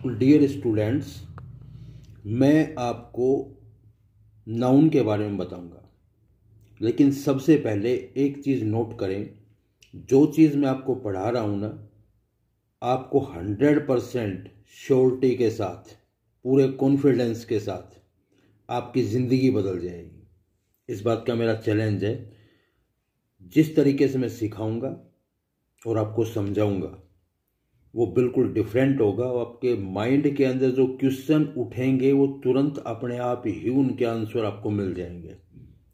Dear students, मैं आपको noun के बारे में बताऊंगा, लेकिन सबसे पहले एक चीज़ नोट करें। जो चीज़ मैं आपको पढ़ा रहा हूँ ना, आपको 100% श्योरिटी के साथ, पूरे कॉन्फिडेंस के साथ आपकी ज़िंदगी बदल जाएगी। इस बात का मेरा चैलेंज है। जिस तरीके से मैं सिखाऊंगा और आपको समझाऊंगा वो बिल्कुल डिफरेंट होगा। और आपके माइंड के अंदर जो क्वेश्चन उठेंगे वो तुरंत अपने आप ही उनके आंसर आपको मिल जाएंगे।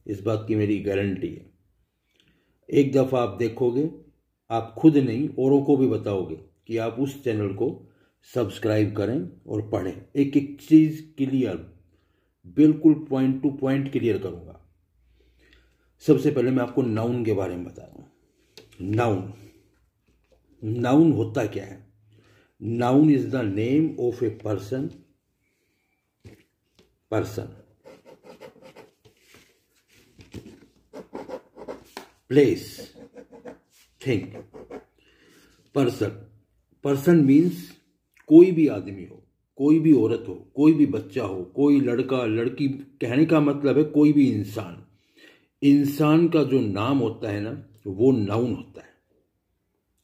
इस बात की मेरी गारंटी है। एक दफ़ा आप देखोगे, आप खुद नहीं औरों को भी बताओगे कि आप उस चैनल को सब्सक्राइब करें और पढ़ें। एक एक चीज़ क्लियर, बिल्कुल पॉइंट टू पॉइंट क्लियर करूँगा। सबसे पहले मैं आपको नाउन के बारे में बता रहा हूँ। नाउन होता क्या है? Noun is the name of a person, place, thing. Person means कोई भी आदमी हो, कोई भी औरत हो, कोई भी बच्चा हो, कोई लड़का लड़की। कहने का मतलब है कोई भी इंसान का जो नाम होता है ना, वो नाउन होता है।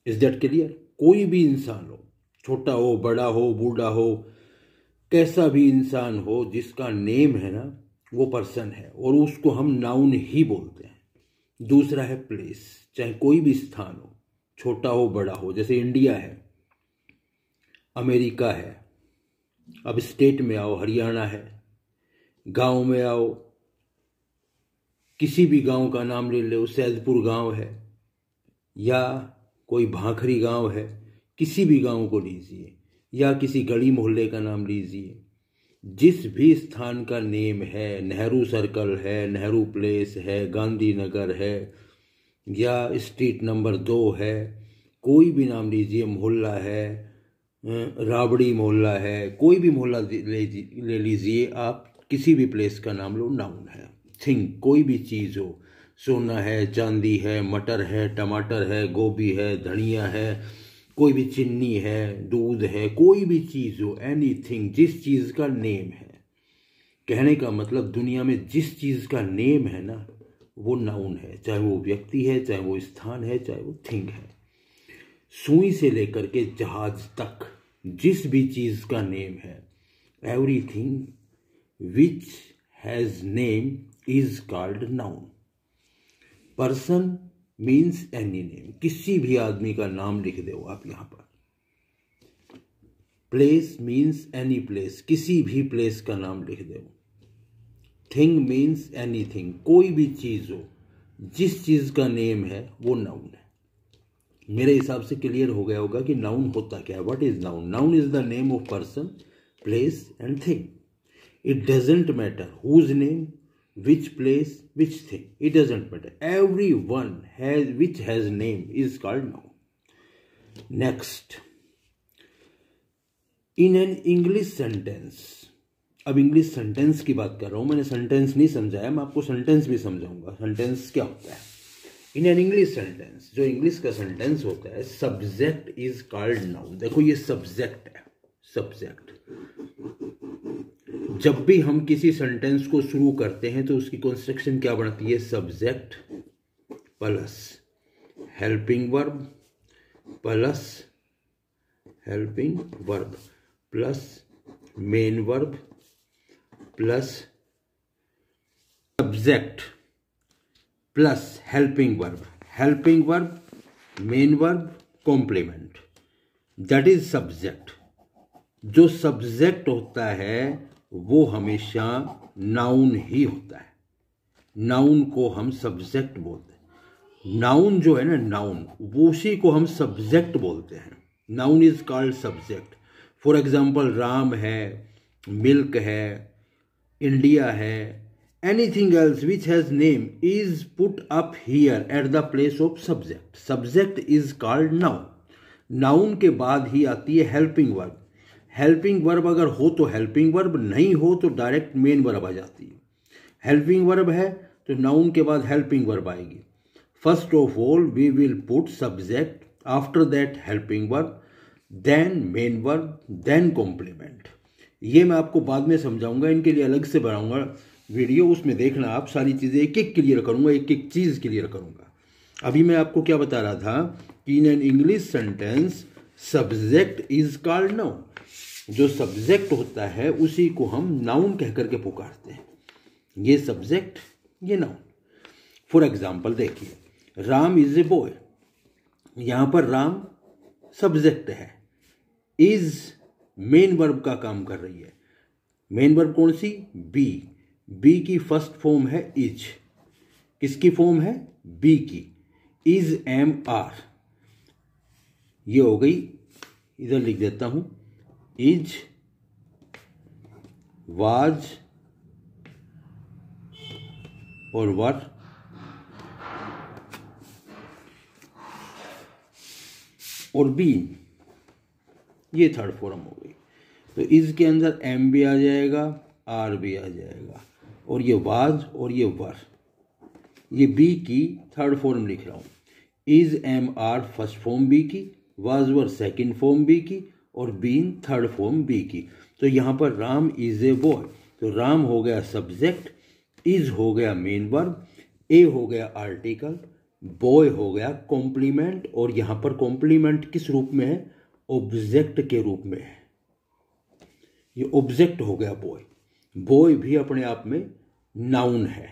Is that clear? कोई भी इंसान हो, छोटा हो, बड़ा हो, बूढ़ा हो, कैसा भी इंसान हो, जिसका नेम है ना, वो पर्सन है और उसको हम नाउन ही बोलते हैं। दूसरा है प्लेस, चाहे कोई भी स्थान हो, छोटा हो, बड़ा हो। जैसे इंडिया है, अमेरिका है, अब स्टेट में आओ, हरियाणा है, गांव में आओ, किसी भी गांव का नाम ले लो, सैदपुर गांव है या कोई भाखरी गांव है, किसी भी गांव को लीजिए या किसी गली मोहल्ले का नाम लीजिए। जिस भी स्थान का नेम है, नेहरू सर्कल है, नेहरू प्लेस है, गांधीनगर है या स्ट्रीट नंबर 2 है, कोई भी नाम लीजिए, मोहल्ला है, राबड़ी मोहल्ला है, कोई भी मोहल्ला ले लीजिए आप, किसी भी प्लेस का नाम लो, नाउन है। थिंग, कोई भी चीज़ हो, सोना है, चांदी है, मटर है, टमाटर है, गोभी है, धनिया है, कोई भी चीनी है, दूध है, कोई भी चीज़ हो, एनीथिंग, जिस चीज़ का नेम है। कहने का मतलब दुनिया में जिस चीज़ का नेम है ना, वो नाउन है। चाहे वो व्यक्ति है, चाहे वो स्थान है, चाहे वो थिंग है। सुई से लेकर के जहाज तक जिस भी चीज़ का नेम है, everything which has name is called noun. Person means any name, किसी भी आदमी का नाम लिख दो आप यहाँ पर। प्लेस मीन्स एनी प्लेस, किसी भी प्लेस का नाम लिख दो। थिंग मीन्स एनीथिंग, कोई भी चीज़ हो, जिस चीज़ का नेम है वो नाउन है। मेरे हिसाब से क्लियर हो गया होगा कि नाउन होता क्या है। What is noun? Noun is the name of person, place and thing. It doesn't matter whose name, which place, which thing, it doesn't matter. Everyone which has name is called noun. Next, in an English sentence, अब English sentence की बात कर रहा हूं, मैंने sentence नहीं समझाया, मैं आपको सेंटेंस भी समझाऊंगा। सेंटेंस क्या होता है? इन एन इंग्लिश सेंटेंस, जो इंग्लिश का सेंटेंस होता है, सब्जेक्ट इज कॉल्ड नाउन। देखो ये सब्जेक्ट है, सब्जेक्ट। जब भी हम किसी सेंटेंस को शुरू करते हैं तो उसकी कंस्ट्रक्शन क्या बनती है? Subject plus helping verb plus helping verb plus main verb plus subject plus helping verb main verb complement, that is subject. जो सब्जेक्ट होता है वो हमेशा नाउन ही होता है। नाउन को हम सब्जेक्ट बोलते हैं। नाउन जो है ना, नाउन, वो उसी को हम सब्जेक्ट बोलते हैं। Noun is called subject. For example, Ram है, मिल्क है, इंडिया है, anything else which has name is put up here at the place of subject. Subject is called noun. Noun के बाद ही आती है हेल्पिंग वर्ब। हेल्पिंग वर्ब अगर हो तो हेल्पिंग वर्ब, नहीं हो तो डायरेक्ट मेन वर्ब आ जाती है। हेल्पिंग वर्ब है तो नाउन के बाद हेल्पिंग वर्ब आएगी। First of all we will put subject, after that helping verb, then main verb, then complement. ये मैं आपको बाद में समझाऊंगा, इनके लिए अलग से बनाऊंगा वीडियो, उसमें देखना आप सारी चीज़ें एक एक क्लियर करूंगा, एक एक चीज़ क्लियर करूंगा। अभी मैं आपको क्या बता रहा था कि in an English sentence subject is called noun. जो सब्जेक्ट होता है उसी को हम नाउन कह करके पुकारते हैं। ये सब्जेक्ट, ये नाउन। फॉर एग्जाम्पल देखिए, राम इज ए बॉय। यहां पर राम सब्जेक्ट है, इज मेन वर्ब का काम कर रही है। मेन वर्ब कौन सी? बी। बी की फर्स्ट फॉर्म है इज। किसकी फॉर्म है? बी की। इज एम आर, ये हो गई, इधर लिख देता हूं, इज, वाज और वर, और बीन, ये थर्ड फॉर्म हो गई। तो इज के अंदर एम भी आ जाएगा, आर भी आ जाएगा, और ये वाज और ये वर, ये बी की थर्ड फॉर्म लिख रहा हूं। Is am are first form be की, was were second form be की, और बीन थर्ड फॉर्म बी की। तो यहां पर राम इज ए बॉय, तो राम हो गया सब्जेक्ट, इज हो गया मेन वर्ब, ए हो गया आर्टिकल, बॉय हो गया कॉम्प्लीमेंट, और यहां पर कॉम्प्लीमेंट किस रूप में है? ऑब्जेक्ट के रूप में है। ये ऑब्जेक्ट हो गया बॉय। बॉय भी अपने आप में नाउन है।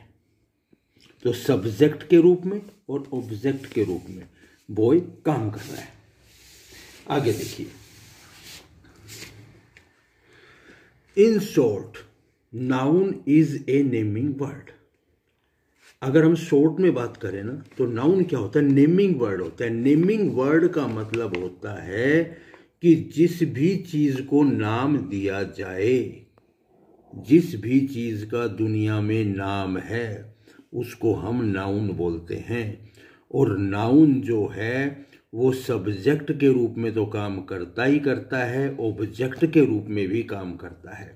तो सब्जेक्ट के रूप में और ऑब्जेक्ट के रूप में बॉय काम कर रहा है। आगे देखिए, in short noun is a naming word. अगर हम शॉर्ट में बात करें ना, तो नाउन क्या होता है? नेमिंग वर्ड होता है। नेमिंग वर्ड का मतलब होता है कि जिस भी चीज को नाम दिया जाए, जिस भी चीज का दुनिया में नाम है उसको हम नाउन बोलते हैं। और नाउन जो है वो सब्जेक्ट के रूप में तो काम करता ही करता है, ऑब्जेक्ट के रूप में भी काम करता है।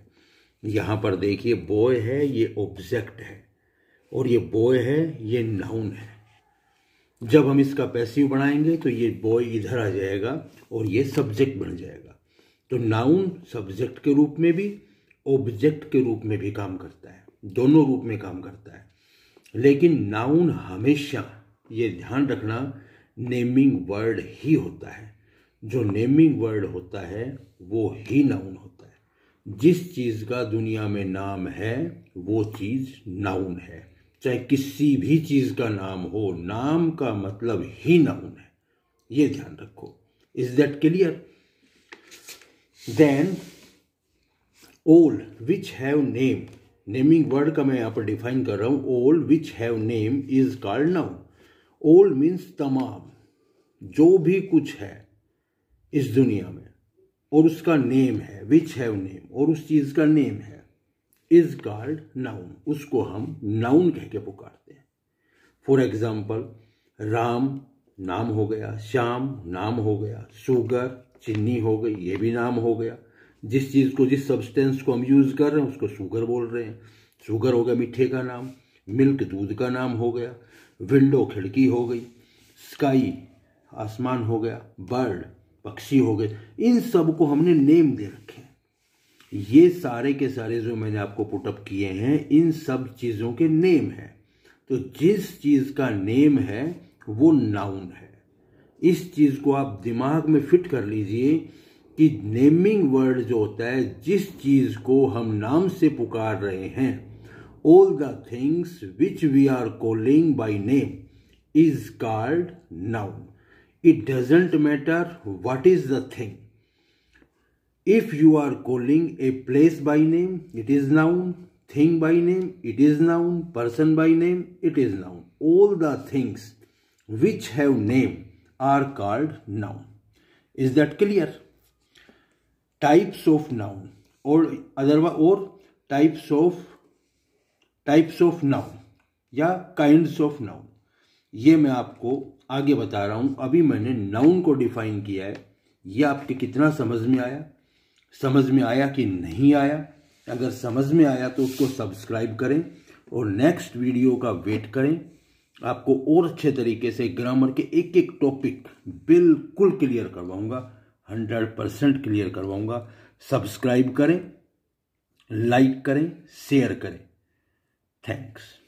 यहां पर देखिए, बॉय है, ये ऑब्जेक्ट है, और ये बॉय है, ये नाउन है। जब हम इसका पैसिव बनाएंगे तो ये बॉय इधर आ जाएगा और ये सब्जेक्ट बन जाएगा। तो नाउन सब्जेक्ट के रूप में भी, ऑब्जेक्ट के रूप में भी काम करता है, दोनों रूप में काम करता है। लेकिन नाउन हमेशा, ये ध्यान रखना, नेमिंग वर्ड ही होता है। जो नेमिंग वर्ड होता है वो ही नाउन होता है। जिस चीज का दुनिया में नाम है वो चीज नाउन है। चाहे किसी भी चीज का नाम हो, नाम का मतलब ही नाउन है। ये ध्यान रखो। Is that clear? Then all which have name, naming word का मैं यहां पर डिफाइन कर रहा हूं। All which have name is called noun. All means तमाम, जो भी कुछ है इस दुनिया में और उसका नेम है, विच हैव नेम, और उस चीज का नेम है, इज कॉल्ड नाउन, उसको हम नाउन कह के पुकारते हैं। फॉर एग्जाम्पल, राम नाम हो गया, श्याम नाम हो गया, शुगर चीनी हो गई, ये भी नाम हो गया। जिस चीज को, जिस सब्सटेंस को हम यूज कर रहे हैं उसको शुगर बोल रहे हैं। शुगर हो गया मीठे का नाम, मिल्क दूध का नाम हो गया, विंडो खिड़की हो गई, स्काई आसमान हो गया, बर्ड पक्षी हो गए। इन सब को हमने नेम दे रखे हैं। ये सारे के सारे जो मैंने आपको पुटअप किए हैं, इन सब चीजों के नेम है। तो जिस चीज का नेम है वो नाउन है। इस चीज को आप दिमाग में फिट कर लीजिए कि नेमिंग वर्ड जो होता है, जिस चीज को हम नाम से पुकार रहे हैं, all the things which we are calling by name is called noun. It doesn't matter what is the thing. If you are calling a place by name, it is noun. Thing by name, it is noun. Person by name, it is noun. All the things which have name are called noun. Is that clear? Types of noun or otherwise or types of noun या kinds of noun, ये मैं आपको आगे बता रहा हूं। अभी मैंने नाउन को डिफाइन किया है। ये आपके कितना समझ में आया? समझ में आया कि नहीं आया? अगर समझ में आया तो उसको सब्सक्राइब करें और नेक्स्ट वीडियो का वेट करें। आपको और अच्छे तरीके से ग्रामर के एक एक टॉपिक बिल्कुल क्लियर करवाऊंगा। 100% क्लियर करवाऊंगा। सब्सक्राइब करें, लाइक करें, शेयर करें। थैंक्स।